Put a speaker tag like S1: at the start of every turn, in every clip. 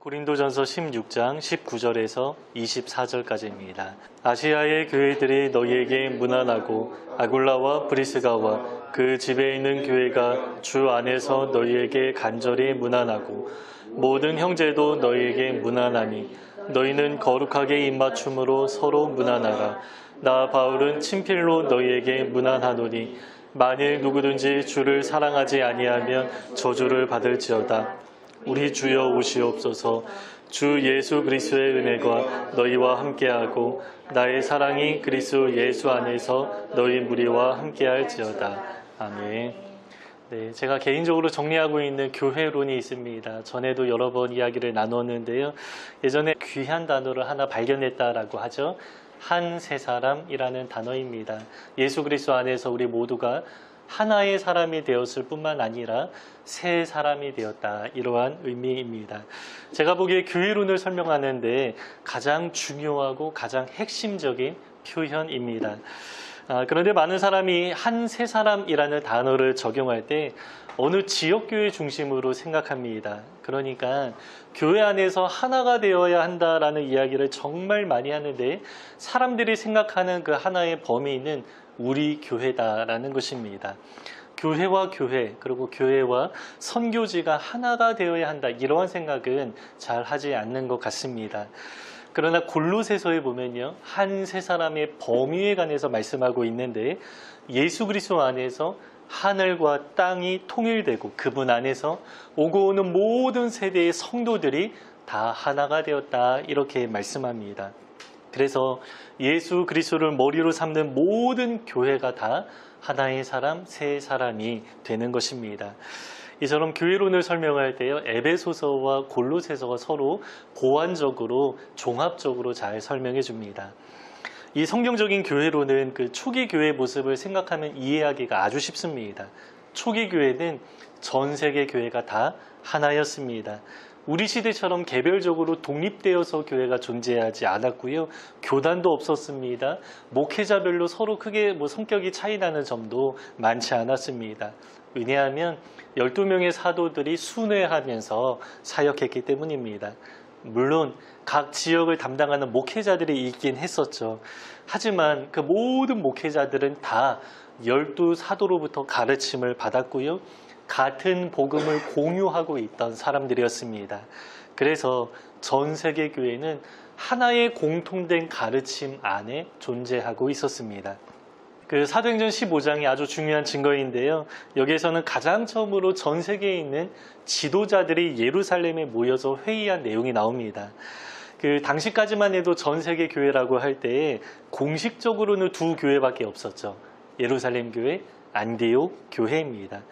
S1: 고린도전서 16장 19절에서 24절까지입니다. 아시아의 교회들이 너희에게 문안하고 아굴라와 브리스가와 그 집에 있는 교회가 주 안에서 너희에게 간절히 문안하고 모든 형제도 너희에게 문안하니 너희는 거룩하게 입맞춤으로 서로 문안하라. 나 바울은 친필로 너희에게 문안하노니 만일 누구든지 주를 사랑하지 아니하면 저주를 받을지어다. 우리 주여 오시옵소서. 주 예수 그리스도의 은혜가 너희와 함께하고 나의 사랑이 그리스도 예수 안에서 너희 무리와 함께할지어다. 아멘. 네, 제가 개인적으로 정리하고 있는 교회론이 있습니다. 전에도 여러 번 이야기를 나눴는데요. 예전에 귀한 단어를 하나 발견했다라고 하죠. 한 세 사람이라는 단어입니다. 예수 그리스도 안에서 우리 모두가 하나의 사람이 되었을 뿐만 아니라 세 사람이 되었다. 이러한 의미입니다. 제가 보기에 교회론을 설명하는데 가장 중요하고 가장 핵심적인 표현입니다. 그런데 많은 사람이 한 세 사람이라는 단어를 적용할 때 어느 지역교회 중심으로 생각합니다. 그러니까 교회 안에서 하나가 되어야 한다라는 이야기를 정말 많이 하는데 사람들이 생각하는 그 하나의 범위는 우리 교회다라는 것입니다. 교회와 교회 그리고 교회와 선교지가 하나가 되어야 한다. 이러한 생각은 잘 하지 않는 것 같습니다. 그러나 골로새서에 보면요. 한 세 사람의 범위에 관해서 말씀하고 있는데 예수 그리스도 안에서 하늘과 땅이 통일되고 그분 안에서 오고 오는 모든 세대의 성도들이 다 하나가 되었다. 이렇게 말씀합니다. 그래서 예수 그리스도를 머리로 삼는 모든 교회가 다 하나의 사람, 세 사람이 되는 것입니다. 이처럼 교회론을 설명할 때요. 에베소서와 골로새서가 서로 보완적으로 종합적으로 잘 설명해 줍니다. 이 성경적인 교회론은 그 초기 교회 모습을 생각하면 이해하기가 아주 쉽습니다. 초기 교회는 전 세계 교회가 다 하나였습니다. 우리 시대처럼 개별적으로 독립되어서 교회가 존재하지 않았고요. 교단도 없었습니다. 목회자별로 서로 크게 성격이 차이 나는 점도 많지 않았습니다. 왜냐하면 12명의 사도들이 순회하면서 사역했기 때문입니다. 물론 각 지역을 담당하는 목회자들이 있긴 했었죠. 하지만 그 모든 목회자들은 다 12사도로부터 가르침을 받았고요. 같은 복음을 공유하고 있던 사람들이었습니다. 그래서 전 세계 교회는 하나의 공통된 가르침 안에 존재하고 있었습니다. 그 사도행전 15장이 아주 중요한 증거인데요. 여기에서는 가장 처음으로 전 세계에 있는 지도자들이 예루살렘에 모여서 회의한 내용이 나옵니다. 그 당시까지만 해도 전 세계 교회라고 할 때 공식적으로는 두 교회밖에 없었죠. 예루살렘 교회, 안디옥 교회입니다.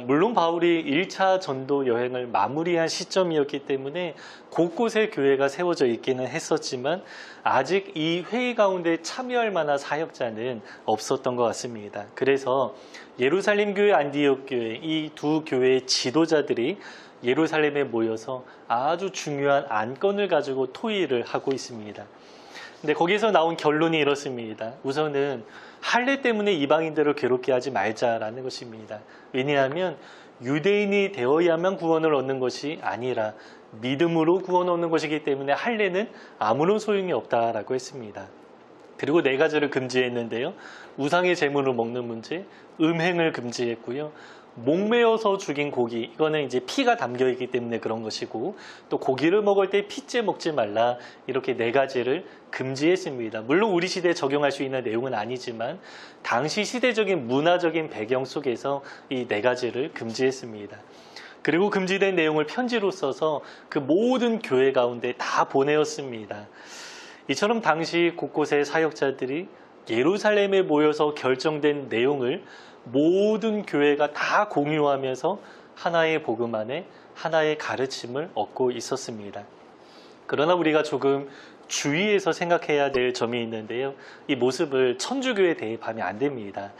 S1: 물론 바울이 1차 전도 여행을 마무리한 시점이었기 때문에 곳곳에 교회가 세워져 있기는 했었지만 아직 이 회의 가운데 참여할 만한 사역자는 없었던 것 같습니다. 그래서 예루살렘 교회, 안디옥 교회 이 두 교회의 지도자들이 예루살렘에 모여서 아주 중요한 안건을 가지고 토의를 하고 있습니다. 근데 거기서 나온 결론이 이렇습니다. 우선은 할례 때문에 이방인들을 괴롭게 하지 말자라는 것입니다. 왜냐하면 유대인이 되어야만 구원을 얻는 것이 아니라 믿음으로 구원 얻는 것이기 때문에 할례는 아무런 소용이 없다라고 했습니다. 그리고 네 가지를 금지했는데요. 우상의 제물을 먹는 문제, 음행을 금지했고요. 목매어서 죽인 고기, 이거는 이제 피가 담겨 있기 때문에 그런 것이고, 또 고기를 먹을 때 피째 먹지 말라, 이렇게 네 가지를 금지했습니다. 물론 우리 시대에 적용할 수 있는 내용은 아니지만 당시 시대적인 문화적인 배경 속에서 이 네 가지를 금지했습니다. 그리고 금지된 내용을 편지로 써서 그 모든 교회 가운데 다 보내었습니다. 이처럼 당시 곳곳의 사역자들이 예루살렘에 모여서 결정된 내용을 모든 교회가 다 공유하면서 하나의 복음 안에 하나의 가르침을 얻고 있었습니다. 그러나 우리가 조금 주의해서 생각해야 될 점이 있는데요. 이 모습을 천주교에 대입하면 안 됩니다.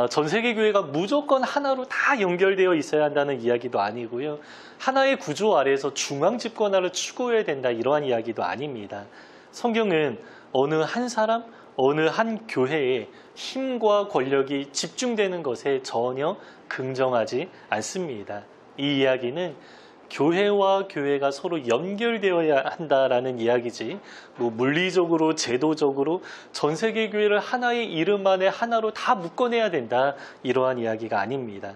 S1: 전 세계 교회가 무조건 하나로 다 연결되어 있어야 한다는 이야기도 아니고요. 하나의 구조 아래에서 중앙 집권화를 추구해야 된다 이러한 이야기도 아닙니다. 성경은 어느 한 사람, 어느 한 교회에 힘과 권력이 집중되는 것에 전혀 긍정하지 않습니다. 이 이야기는 교회와 교회가 서로 연결되어야 한다라는 이야기지, 뭐 물리적으로 제도적으로 전 세계 교회를 하나의 이름 안에 하나로 다 묶어내야 된다, 이러한 이야기가 아닙니다.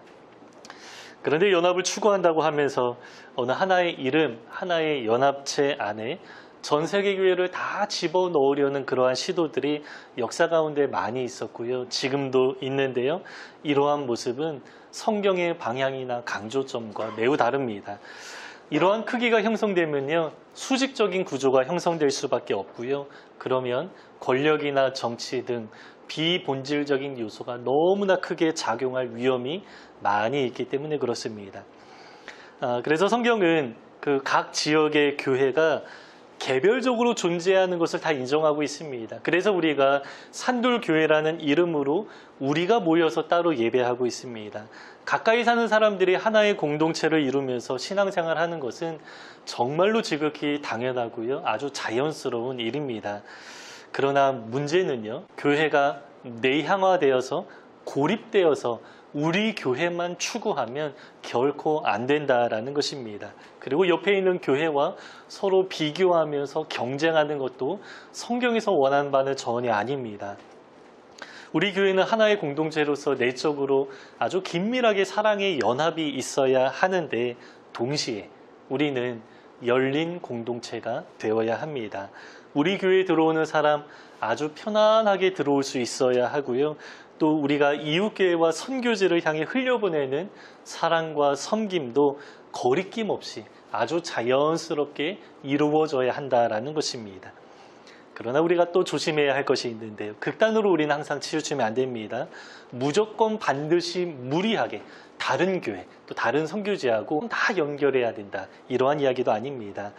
S1: 그런데 연합을 추구한다고 하면서 어느 하나의 이름, 하나의 연합체 안에 전 세계 교회를 다 집어넣으려는 그러한 시도들이 역사 가운데 많이 있었고요. 지금도 있는데요. 이러한 모습은 성경의 방향이나 강조점과 매우 다릅니다. 이러한 크기가 형성되면요, 수직적인 구조가 형성될 수밖에 없고요. 그러면 권력이나 정치 등 비본질적인 요소가 너무나 크게 작용할 위험이 많이 있기 때문에 그렇습니다. 그래서 성경은 그 각 지역의 교회가 개별적으로 존재하는 것을 다 인정하고 있습니다. 그래서 우리가 산돌교회라는 이름으로 우리가 모여서 따로 예배하고 있습니다. 가까이 사는 사람들이 하나의 공동체를 이루면서 신앙생활 하는 것은 정말로 지극히 당연하고요. 아주 자연스러운 일입니다. 그러나 문제는요, 교회가 내향화되어서 고립되어서 우리 교회만 추구하면 결코 안 된다라는 것입니다. 그리고 옆에 있는 교회와 서로 비교하면서 경쟁하는 것도 성경에서 원하는 바는 전혀 아닙니다. 우리 교회는 하나의 공동체로서 내적으로 아주 긴밀하게 사랑의 연합이 있어야 하는데, 동시에 우리는 열린 공동체가 되어야 합니다. 우리 교회에 들어오는 사람 아주 편안하게 들어올 수 있어야 하고요. 또 우리가 이웃교회와 선교지를 향해 흘려보내는 사랑과 섬김도 거리낌 없이 아주 자연스럽게 이루어져야 한다라는 것입니다. 그러나 우리가 또 조심해야 할 것이 있는데요. 극단으로 우리는 항상 치우치면 안 됩니다. 무조건 반드시 무리하게 다른 교회, 또 다른 선교지하고 다 연결해야 된다, 이러한 이야기도 아닙니다.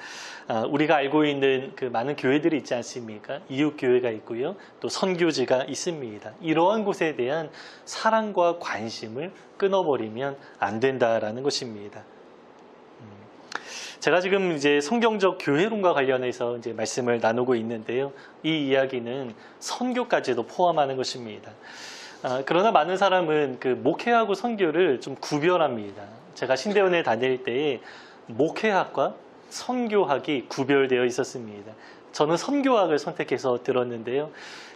S1: 우리가 알고 있는 그 많은 교회들이 있지 않습니까? 이웃교회가 있고요. 또 선교지가 있습니다. 이러한 곳에 대한 사랑과 관심을 끊어버리면 안 된다라는 것입니다. 제가 지금 이제 성경적 교회론과 관련해서 이제 말씀을 나누고 있는데요. 이 이야기는 선교까지도 포함하는 것입니다. 그러나 많은 사람은 그 목회하고 선교를 좀 구별합니다. 제가 신대원에 다닐 때에 목회학과 선교학이 구별되어 있었습니다. 저는 선교학을 선택해서 들었는데요.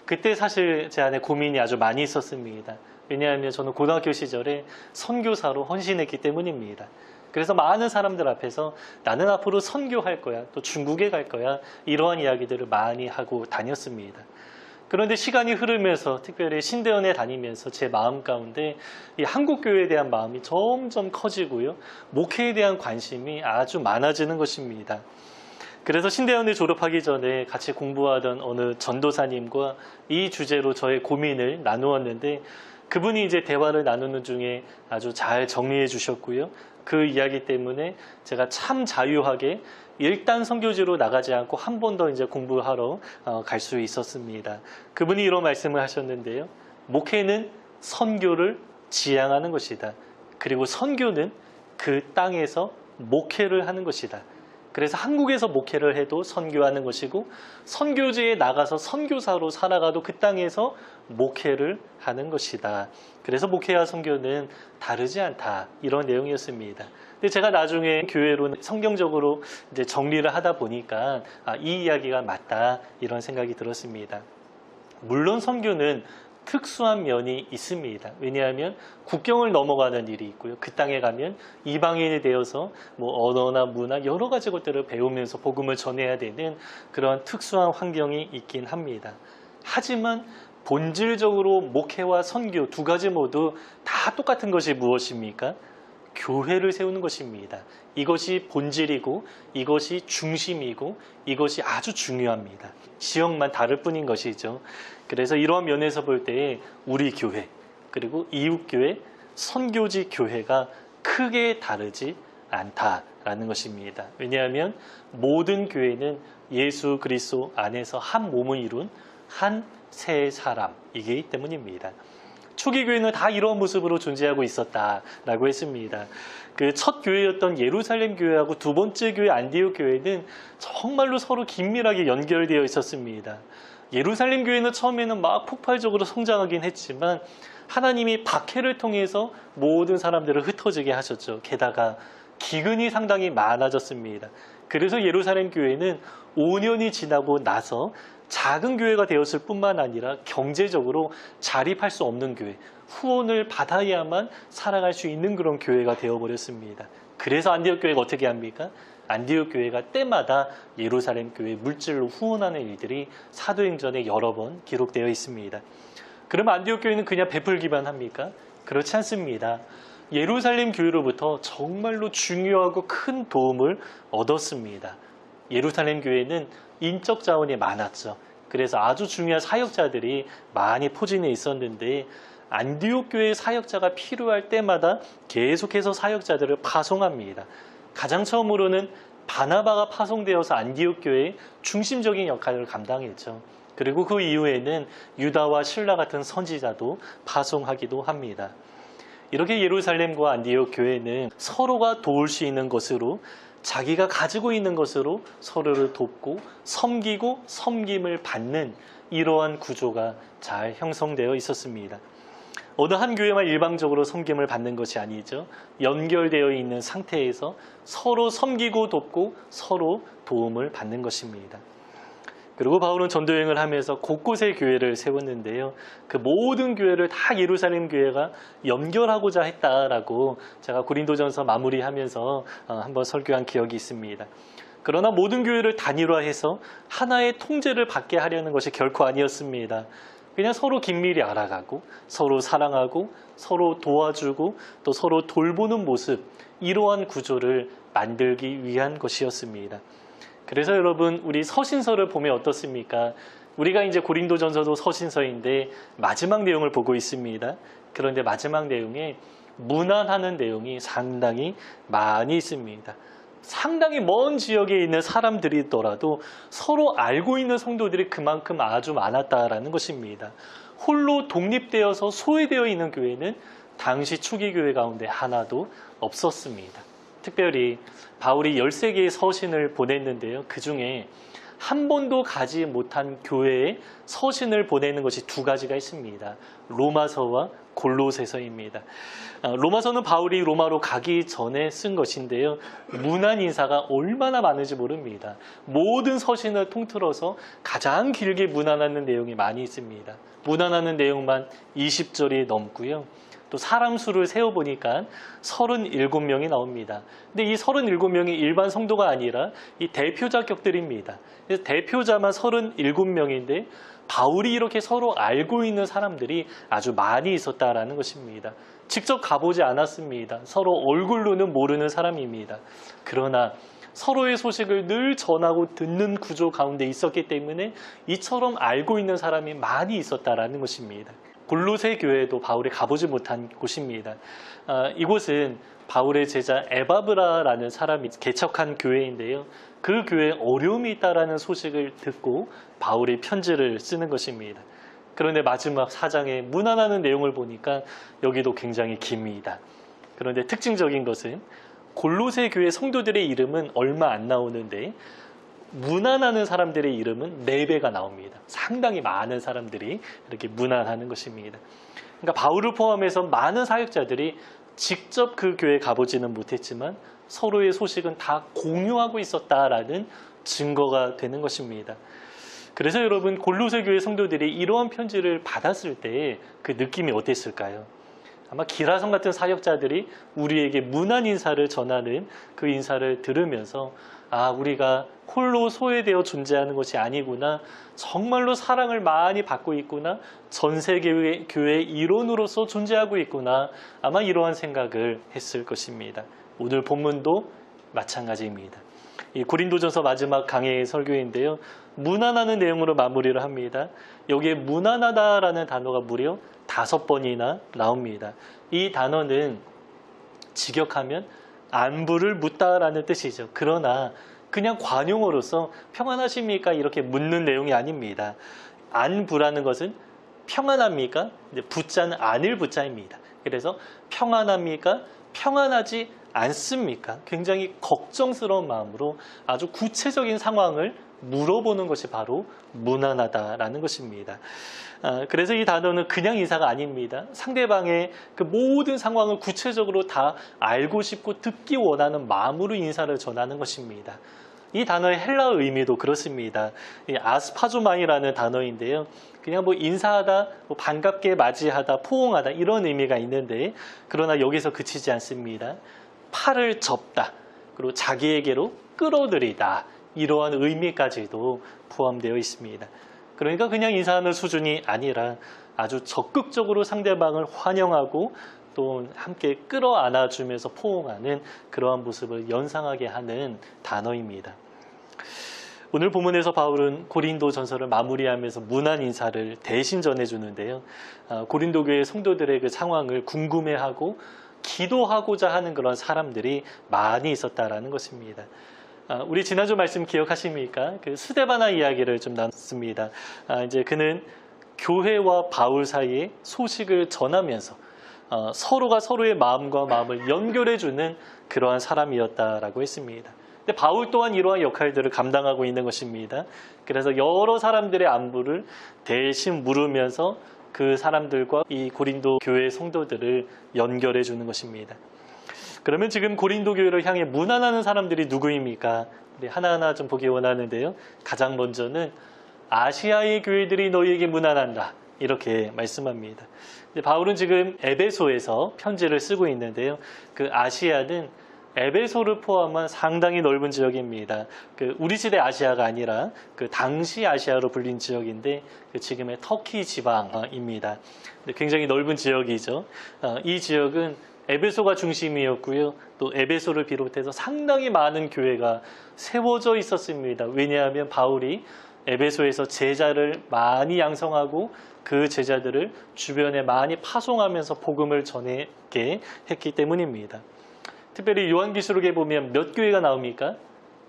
S1: 그때 사실 제 안에 고민이 아주 많이 있었습니다. 왜냐하면 저는 고등학교 시절에 선교사로 헌신했기 때문입니다. 그래서 많은 사람들 앞에서 나는 앞으로 선교할 거야, 또 중국에 갈 거야, 이러한 이야기들을 많이 하고 다녔습니다. 그런데 시간이 흐르면서, 특별히 신대원에 다니면서 제 마음 가운데 이 한국교회에 대한 마음이 점점 커지고요. 목회에 대한 관심이 아주 많아지는 것입니다. 그래서 신대원을 졸업하기 전에 같이 공부하던 어느 전도사님과 이 주제로 저의 고민을 나누었는데, 그분이 이제 대화를 나누는 중에 아주 잘 정리해 주셨고요. 그 이야기 때문에 제가 참 자유하게 일단 선교지로 나가지 않고 한 번 더 이제 공부하러 갈 수 있었습니다. 그분이 이런 말씀을 하셨는데요. 목회는 선교를 지향하는 것이다. 그리고 선교는 그 땅에서 목회를 하는 것이다. 그래서 한국에서 목회를 해도 선교하는 것이고, 선교지에 나가서 선교사로 살아가도 그 땅에서 목회를 하는 것이다. 그래서 목회와 선교는 다르지 않다, 이런 내용이었습니다. 근데 제가 나중에 교회로 성경적으로 이제 정리를 하다 보니까 이 이야기가 맞다, 이런 생각이 들었습니다. 물론 선교는 특수한 면이 있습니다. 왜냐하면 국경을 넘어가는 일이 있고요. 그 땅에 가면 이방인이 되어서 뭐 언어나 문화 여러 가지 것들을 배우면서 복음을 전해야 되는 그런 특수한 환경이 있긴 합니다. 하지만 본질적으로 목회와 선교 두 가지 모두 다 똑같은 것이 무엇입니까? 교회를 세우는 것입니다. 이것이 본질이고, 이것이 중심이고, 이것이 아주 중요합니다. 지역만 다를 뿐인 것이죠. 그래서 이러한 면에서 볼 때 우리 교회, 그리고 이웃교회, 선교지 교회가 크게 다르지 않다라는 것입니다. 왜냐하면 모든 교회는 예수 그리스도 안에서 한 몸을 이룬 한 세 사람이기 때문입니다. 초기 교회는 다 이런 모습으로 존재하고 있었다라고 했습니다. 그 첫 교회였던 예루살렘 교회하고 두 번째 교회 안디옥 교회는 정말로 서로 긴밀하게 연결되어 있었습니다. 예루살렘 교회는 처음에는 막 폭발적으로 성장하긴 했지만 하나님이 박해를 통해서 모든 사람들을 흩어지게 하셨죠. 게다가 기근이 상당히 많아졌습니다. 그래서 예루살렘 교회는 5년이 지나고 나서 작은 교회가 되었을 뿐만 아니라 경제적으로 자립할 수 없는 교회, 후원을 받아야만 살아갈 수 있는 그런 교회가 되어버렸습니다. 그래서 안디옥 교회가 어떻게 합니까? 안디옥 교회가 때마다 예루살렘 교회에 물질로 후원하는 일들이 사도행전에 여러 번 기록되어 있습니다. 그럼 안디옥 교회는 그냥 베풀기만 합니까? 그렇지 않습니다. 예루살렘 교회로부터 정말로 중요하고 큰 도움을 얻었습니다. 예루살렘 교회는 인적 자원이 많았죠. 그래서 아주 중요한 사역자들이 많이 포진해 있었는데 안디옥 교회의 사역자가 필요할 때마다 계속해서 사역자들을 파송합니다. 가장 처음으로는 바나바가 파송되어서 안디옥 교회의 중심적인 역할을 감당했죠. 그리고 그 이후에는 유다와 실라 같은 선지자도 파송하기도 합니다. 이렇게 예루살렘과 안디옥 교회는 서로가 도울 수 있는 것으로 자기가 가지고 있는 것으로 서로를 돕고 섬기고 섬김을 받는 이러한 구조가 잘 형성되어 있었습니다. 어느 한 교회만 일방적으로 섬김을 받는 것이 아니죠. 연결되어 있는 상태에서 서로 섬기고 돕고 서로 도움을 받는 것입니다. 그리고 바울은 전도여행을 하면서 곳곳에 교회를 세웠는데요. 그 모든 교회를 다 예루살렘 교회가 연결하고자 했다라고 제가 고린도전서 마무리하면서 한번 설교한 기억이 있습니다. 그러나 모든 교회를 단일화해서 하나의 통제를 받게 하려는 것이 결코 아니었습니다. 그냥 서로 긴밀히 알아가고 서로 사랑하고 서로 도와주고 또 서로 돌보는 모습, 이러한 구조를 만들기 위한 것이었습니다. 그래서 여러분, 우리 서신서를 보면 어떻습니까? 우리가 이제 고린도전서도 서신서인데 마지막 내용을 보고 있습니다. 그런데 마지막 내용에 문안하는 내용이 상당히 많이 있습니다. 상당히 먼 지역에 있는 사람들이더라도 서로 알고 있는 성도들이 그만큼 아주 많았다라는 것입니다. 홀로 독립되어서 소외되어 있는 교회는 당시 초기 교회 가운데 하나도 없었습니다. 특별히 바울이 13개의 서신을 보냈는데요. 그 중에 한 번도 가지 못한 교회에 서신을 보내는 것이 두 가지가 있습니다. 로마서와 골로새서입니다. 로마서는 바울이 로마로 가기 전에 쓴 것인데요. 문안 인사가 얼마나 많은지 모릅니다. 모든 서신을 통틀어서 가장 길게 문안하는 내용이 많이 있습니다. 문안하는 내용만 20절이 넘고요. 또 사람 수를 세어보니까 37명이 나옵니다. 근데 이 37명이 일반 성도가 아니라 이 대표 자격들입니다. 그래서 대표자만 37명인데 바울이 이렇게 서로 알고 있는 사람들이 아주 많이 있었다라는 것입니다. 직접 가보지 않았습니다. 서로 얼굴로는 모르는 사람입니다. 그러나 서로의 소식을 늘 전하고 듣는 구조 가운데 있었기 때문에 이처럼 알고 있는 사람이 많이 있었다라는 것입니다. 골로새 교회도 바울이 가보지 못한 곳입니다. 이곳은 바울의 제자 에바브라라는 사람이 개척한 교회인데요. 그 교회에 어려움이 있다라는 소식을 듣고 바울이 편지를 쓰는 것입니다. 그런데 마지막 4장에 문안하는 내용을 보니까 여기도 굉장히 깁니다. 그런데 특징적인 것은 골로새 교회 성도들의 이름은 얼마 안 나오는데 문안하는 사람들의 이름은 4배가 나옵니다. 상당히 많은 사람들이 이렇게 문안하는 것입니다. 그러니까 바울을 포함해서 많은 사역자들이 직접 그 교회에 가보지는 못했지만 서로의 소식은 다 공유하고 있었다라는 증거가 되는 것입니다. 그래서 여러분, 골로새 교회 성도들이 이러한 편지를 받았을 때 그 느낌이 어땠을까요? 아마 기라성 같은 사역자들이 우리에게 문안 인사를 전하는 그 인사를 들으면서 우리가 홀로 소외되어 존재하는 것이 아니구나. 정말로 사랑을 많이 받고 있구나. 전 세계 교회의 일원으로서 존재하고 있구나. 아마 이러한 생각을 했을 것입니다. 오늘 본문도 마찬가지입니다. 이 고린도전서 마지막 강해의 설교인데요. 문안하는 내용으로 마무리를 합니다. 여기에 문안하다라는 단어가 무려 5번이나 나옵니다. 이 단어는 직역하면 안부를 묻다라는 뜻이죠. 그러나 그냥 관용어로서 평안하십니까? 이렇게 묻는 내용이 아닙니다. 안부라는 것은 평안합니까? 부자는 아닐 부자입니다. 그래서 평안합니까? 평안하지 않습니까? 굉장히 걱정스러운 마음으로 아주 구체적인 상황을 물어보는 것이 바로 무난하다라는 것입니다. 그래서 이 단어는 그냥 인사가 아닙니다. 상대방의 그 모든 상황을 구체적으로 다 알고 싶고 듣기 원하는 마음으로 인사를 전하는 것입니다. 이 단어의 헬라어 의미도 그렇습니다. 이 아스파조마이라는 단어인데요. 그냥 뭐 인사하다, 뭐 반갑게 맞이하다, 포옹하다 이런 의미가 있는데 그러나 여기서 그치지 않습니다. 팔을 접다, 그리고 자기에게로 끌어들이다 이러한 의미까지도 포함되어 있습니다. 그러니까 그냥 인사하는 수준이 아니라 아주 적극적으로 상대방을 환영하고 또 함께 끌어안아주면서 포옹하는 그러한 모습을 연상하게 하는 단어입니다. 오늘 본문에서 바울은 고린도 전서를 마무리하면서 문안 인사를 대신 전해주는데요. 고린도 교회 성도들의 그 상황을 궁금해하고 기도하고자 하는 그런 사람들이 많이 있었다라는 것입니다. 우리 지난주 말씀 기억하십니까? 그 스데바나 이야기를 좀 나눴습니다. 이제 그는 교회와 바울 사이에 소식을 전하면서 서로가 서로의 마음과 마음을 연결해주는 그러한 사람이었다라고 했습니다. 근데 바울 또한 이러한 역할들을 감당하고 있는 것입니다. 그래서 여러 사람들의 안부를 대신 물으면서 그 사람들과 이 고린도 교회 성도들을 연결해 주는 것입니다. 그러면 지금 고린도 교회를 향해 문안하는 사람들이 누구입니까? 우리 하나하나 좀 보기 원하는데요. 가장 먼저는 아시아의 교회들이 너희에게 문안한다. 이렇게 말씀합니다. 바울은 지금 에베소에서 편지를 쓰고 있는데요. 그 아시아는 에베소를 포함한 상당히 넓은 지역입니다. 우리 시대 아시아가 아니라 그 당시 아시아로 불린 지역인데 지금의 터키 지방입니다. 굉장히 넓은 지역이죠. 이 지역은 에베소가 중심이었고요. 또 에베소를 비롯해서 상당히 많은 교회가 세워져 있었습니다. 왜냐하면 바울이 에베소에서 제자를 많이 양성하고 그 제자들을 주변에 많이 파송하면서 복음을 전하게 했기 때문입니다. 특별히 요한계시록에 보면 몇 교회가 나옵니까?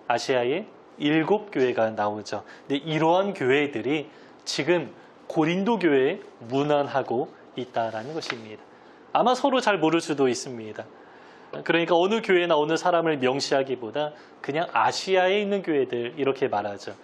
S1: 아시아에 7교회가 나오죠. 근데 이러한 교회들이 지금 고린도 교회에 문안하고 있다라는 것입니다. 아마 서로 잘 모를 수도 있습니다. 그러니까 어느 교회나 어느 사람을 명시하기보다 그냥 아시아에 있는 교회들 이렇게 말하죠.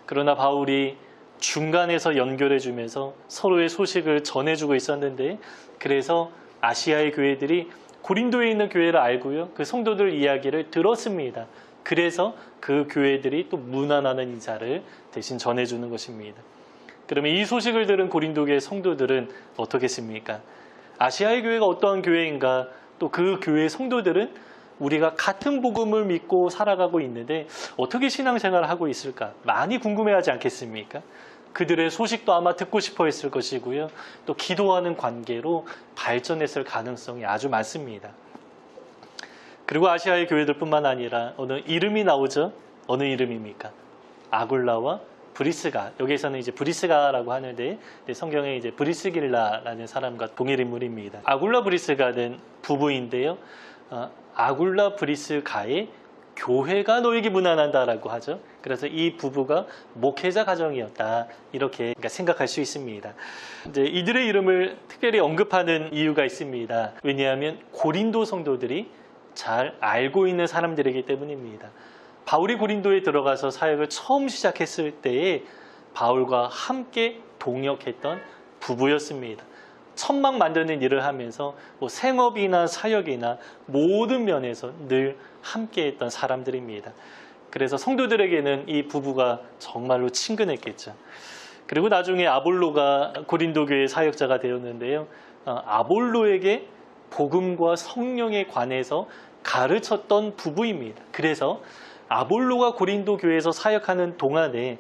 S1: 그러나 바울이 중간에서 연결해주면서 서로의 소식을 전해주고 있었는데 그래서 아시아의 교회들이 고린도에 있는 교회를 알고요. 그 성도들 이야기를 들었습니다. 그래서 그 교회들이 또 문안하는 인사를 대신 전해주는 것입니다. 그러면 이 소식을 들은 고린도 교회 성도들은 어떻겠습니까? 아시아의 교회가 어떠한 교회인가? 또 그 교회 성도들은 우리가 같은 복음을 믿고 살아가고 있는데 어떻게 신앙생활을 하고 있을까? 많이 궁금해하지 않겠습니까? 그들의 소식도 아마 듣고 싶어 했을 것이고요. 또 기도하는 관계로 발전했을 가능성이 아주 많습니다. 그리고 아시아의 교회들뿐만 아니라 어느 이름이 나오죠? 어느 이름입니까? 아굴라와 브리스가. 여기에서는 이제 브리스가라고 하는데 성경에 이제 브리스길라라는 사람과 동일 인물입니다. 아굴라 브리스가는 부부인데요. 아굴라 브리스가의 교회가 너에게 문안한다라고 하죠. 그래서 이 부부가 목회자 가정이었다 이렇게 생각할 수 있습니다. 이제 이들의 이름을 특별히 언급하는 이유가 있습니다. 왜냐하면 고린도 성도들이 잘 알고 있는 사람들이기 때문입니다. 바울이 고린도에 들어가서 사역을 처음 시작했을 때에 바울과 함께 동역했던 부부였습니다. 천막 만드는 일을 하면서 뭐 생업이나 사역이나 모든 면에서 늘 함께했던 사람들입니다. 그래서 성도들에게는 이 부부가 정말로 친근했겠죠. 그리고 나중에 아볼로가 고린도 교회 사역자가 되었는데요. 아볼로에게 복음과 성령에 관해서 가르쳤던 부부입니다. 그래서 아볼로가 고린도 교회에서 사역하는 동안에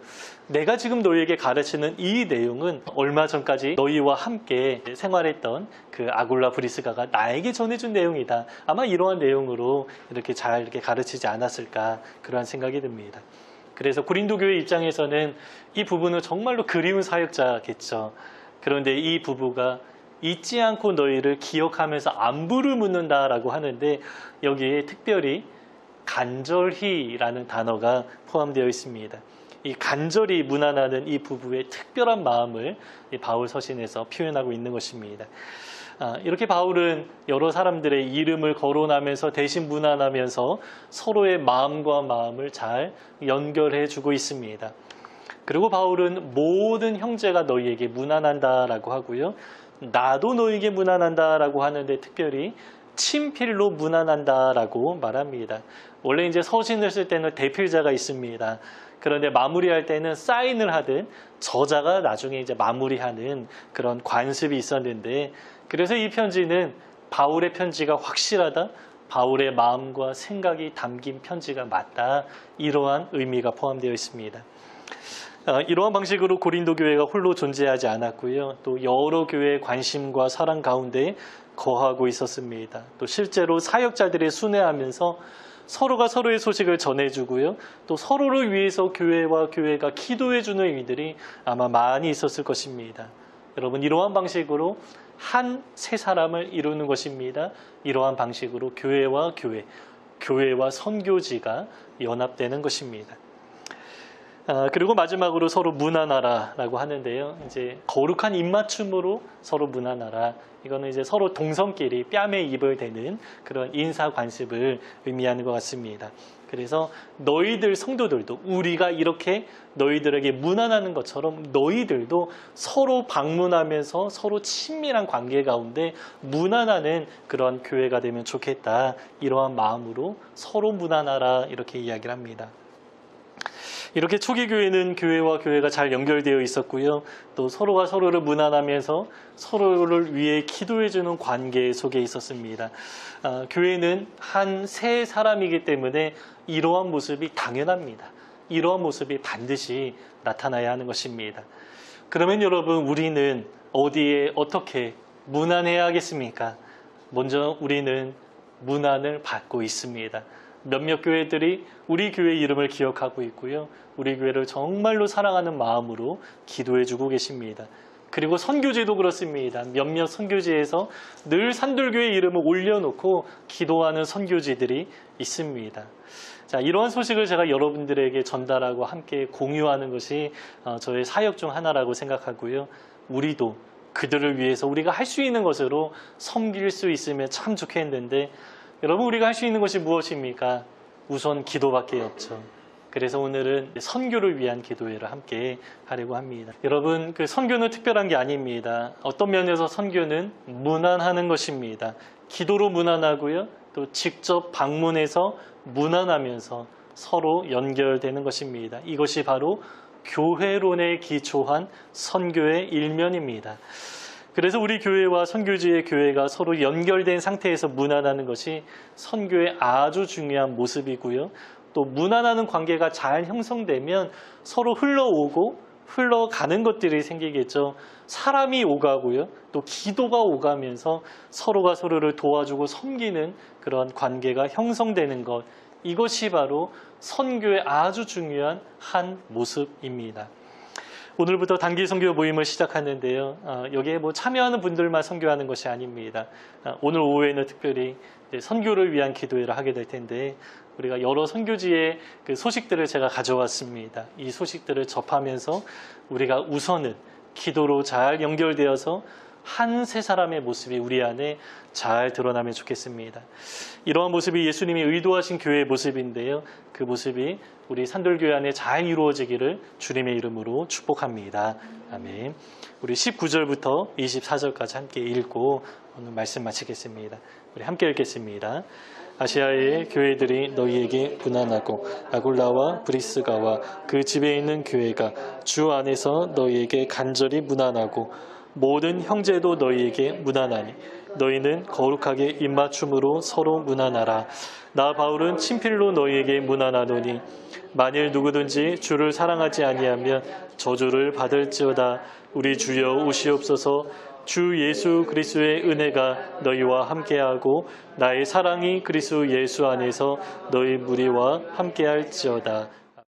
S1: 내가 지금 너희에게 가르치는 이 내용은 얼마 전까지 너희와 함께 생활했던 그 아굴라 브리스가가 나에게 전해준 내용이다. 아마 이러한 내용으로 이렇게 잘 이렇게 가르치지 않았을까 그러한 생각이 듭니다. 그래서 고린도 교회 입장에서는 이 부부는 정말로 그리운 사역자겠죠. 그런데 이 부부가 잊지 않고 너희를 기억하면서 안부를 묻는다라고 하는데 여기에 특별히 간절히라는 단어가 포함되어 있습니다. 이 간절히 문안하는 이 부부의 특별한 마음을 이 바울 서신에서 표현하고 있는 것입니다. 이렇게 바울은 여러 사람들의 이름을 거론하면서 대신 문안하면서 서로의 마음과 마음을 잘 연결해 주고 있습니다. 그리고 바울은 모든 형제가 너희에게 문안한다라고 하고요. 나도 너희에게 문안한다라고 하는데 특별히 친필로 문안한다라고 말합니다. 원래 이제 서신을 쓸 때는 대필자가 있습니다. 그런데 마무리할 때는 사인을 하든 저자가 나중에 이제 마무리하는 그런 관습이 있었는데, 그래서 이 편지는 바울의 편지가 확실하다, 바울의 마음과 생각이 담긴 편지가 맞다, 이러한 의미가 포함되어 있습니다. 이러한 방식으로 고린도 교회가 홀로 존재하지 않았고요. 또 여러 교회의 관심과 사랑 가운데 거하고 있었습니다. 또 실제로 사역자들이 순회하면서 서로가 서로의 소식을 전해주고요. 또 서로를 위해서 교회와 교회가 기도해주는 의미들이 아마 많이 있었을 것입니다. 여러분, 이러한 방식으로 한 세 사람을 이루는 것입니다. 이러한 방식으로 교회와 교회, 교회와 선교지가 연합되는 것입니다. 그리고 마지막으로 서로 문안하라라고 하는데요. 이제 거룩한 입맞춤으로 서로 문안하라. 이거는 이제 서로 동성끼리 뺨에 입을 대는 그런 인사 관습을 의미하는 것 같습니다. 그래서 너희들 성도들도 우리가 이렇게 너희들에게 문안하는 것처럼 너희들도 서로 방문하면서 서로 친밀한 관계 가운데 문안하는 그런 교회가 되면 좋겠다. 이러한 마음으로 서로 문안하라 이렇게 이야기를 합니다. 이렇게 초기 교회는 교회와 교회가 잘 연결되어 있었고요. 또 서로가 서로를 문안하면서 서로를 위해 기도해주는 관계 속에 있었습니다. 교회는 한 세 사람이기 때문에 이러한 모습이 당연합니다. 이러한 모습이 반드시 나타나야 하는 것입니다. 그러면 여러분, 우리는 어디에 어떻게 문안해야 하겠습니까? 먼저 우리는 문안을 받고 있습니다. 몇몇 교회들이 우리 교회 이름을 기억하고 있고요. 우리 교회를 정말로 사랑하는 마음으로 기도해주고 계십니다. 그리고 선교지도 그렇습니다. 몇몇 선교지에서 늘 산돌교회 이름을 올려놓고 기도하는 선교지들이 있습니다. 자, 이러한 소식을 제가 여러분들에게 전달하고 함께 공유하는 것이 저의 사역 중 하나라고 생각하고요. 우리도 그들을 위해서 우리가 할 수 있는 것으로 섬길 수 있으면 참 좋겠는데, 여러분, 우리가 할 수 있는 것이 무엇입니까? 우선 기도밖에 없죠. 그래서 오늘은 선교를 위한 기도회를 함께 하려고 합니다. 여러분, 그 선교는 특별한 게 아닙니다. 어떤 면에서 선교는 문안하는 것입니다. 기도로 문안하고요. 또 직접 방문해서 문안하면서 서로 연결되는 것입니다. 이것이 바로 교회론에 기초한 선교의 일면입니다. 그래서 우리 교회와 선교지의 교회가 서로 연결된 상태에서 문안하는 것이 선교의 아주 중요한 모습이고요. 또 문안하는 관계가 잘 형성되면 서로 흘러오고 흘러가는 것들이 생기겠죠. 사람이 오가고요. 또 기도가 오가면서 서로가 서로를 도와주고 섬기는 그런 관계가 형성되는 것. 이것이 바로 선교의 아주 중요한 한 모습입니다. 오늘부터 단기 선교 모임을 시작하는데요. 여기에 참여하는 분들만 선교하는 것이 아닙니다. 오늘 오후에는 특별히 선교를 위한 기도회를 하게 될 텐데, 우리가 여러 선교지의 그 소식들을 제가 가져왔습니다. 이 소식들을 접하면서 우리가 우선은 기도로 잘 연결되어서 한 세 사람의 모습이 우리 안에 잘 드러나면 좋겠습니다. 이러한 모습이 예수님이 의도하신 교회의 모습인데요. 그 모습이 우리 산돌교회 안에 잘 이루어지기를 주님의 이름으로 축복합니다. 아멘. 우리 19절부터 24절까지 함께 읽고 오늘 말씀 마치겠습니다. 우리 함께 읽겠습니다. 아시아의 교회들이 너희에게 문안하고 아굴라와 브리스가와 그 집에 있는 교회가 주 안에서 너희에게 간절히 문안하고 모든 형제도 너희에게 문안하니 너희는 거룩하게 입맞춤으로 서로 문안하라. 나 바울은 친필로 너희에게 문안하노니 만일 누구든지 주를 사랑하지 아니하면 저주를 받을지어다. 우리 주여 오시옵소서. 주 예수 그리스도의 은혜가 너희와 함께하고 나의 사랑이 그리스도 예수 안에서 너희 무리와 함께할지어다.